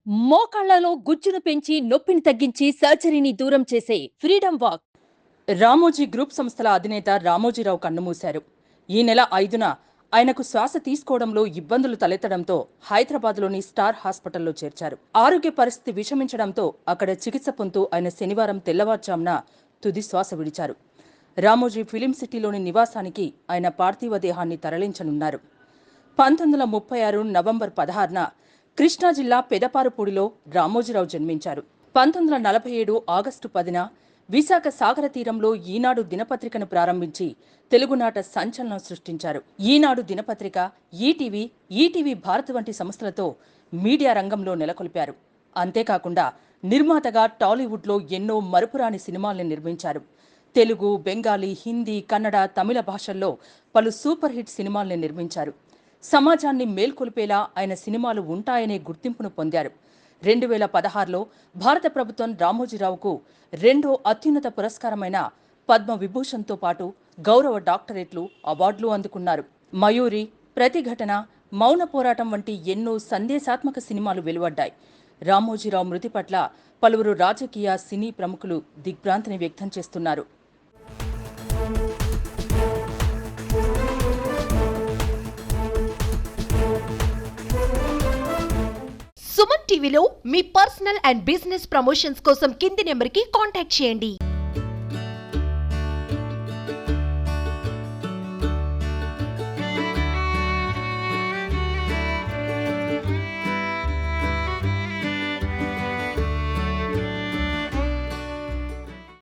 మోకాళ్లలో గుజ్జును పెంచి నొప్పిని తగ్గించి సర్జరీని దూరం చేసే ఫ్రీడమ్ వాక్. రామోజీ గ్రూప్ సంస్థల అధినేత రామోజీరావు కన్నుమూశారు. ఈ నెల 5న ఆయనకు శ్వాస తీసుకోవడంలో ఇబ్బందులు తలెత్తడంతో హైదరాబాద్లోని స్టార్ హాస్పిటల్లో చేర్చారు. ఆరోగ్య పరిస్థితి విషమించడంతో అక్కడ చికిత్స పొందుతూ ఆయన శనివారం తెల్లవారుజామున తుది శ్వాస విడిచారు. రామోజీ ఫిలిం సిటీలోని నివాసానికి ఆయన పార్థివ దేహాన్ని తరలించనున్నారు. 1936 నవంబర్ 16న కృష్ణా జిల్లా పెదపారుపూడిలో రామోజీరావు జన్మించారు. 1947 ఆగస్టు 10న విశాఖ సాగర తీరంలో ఈనాడు దినపత్రికను ప్రారంభించి తెలుగునాట సంచలనం సృష్టించారు. ఈనాడు దినపత్రిక, ఈటీవీ భారత్ వంటి సంస్థలతో మీడియా రంగంలో నెలకొల్పారు. అంతేకాకుండా నిర్మాతగా టాలీవుడ్లో ఎన్నో మరుపురాని సినిమాల్ని నిర్మించారు. తెలుగు, బెంగాలీ, హిందీ, కన్నడ, తమిళ భాషల్లో పలు సూపర్ హిట్ సినిమాల్ని నిర్మించారు. సమాజాన్ని మేల్కొల్పేలా ఆయన సినిమాలు ఉంటాయనే గుర్తింపును పొందారు. 2016లో భారత ప్రభుత్వం రామోజీరావుకు రెండో అత్యున్నత పురస్కారమైన పద్మ విభూషణ్తో పాటు గౌరవ డాక్టరేట్లు, అవార్డులు అందుకున్నారు. మయూరి, ప్రతిఘటన, మౌన పోరాటం వంటి ఎన్నో సందేశాత్మక సినిమాలు వెలువడ్డాయి. రామోజీరావు మృతి పట్ల పలువురు రాజకీయ, సినీ ప్రముఖులు దిగ్భ్రాంతిని వ్యక్తం చేస్తున్నారు. సుమన్ టీవీలో మీ పర్సనల్ అండ్ బిజినెస్ ప్రమోషన్స్ కోసం కింది నెంబర్కి కాంటాక్ట్ చేయండి.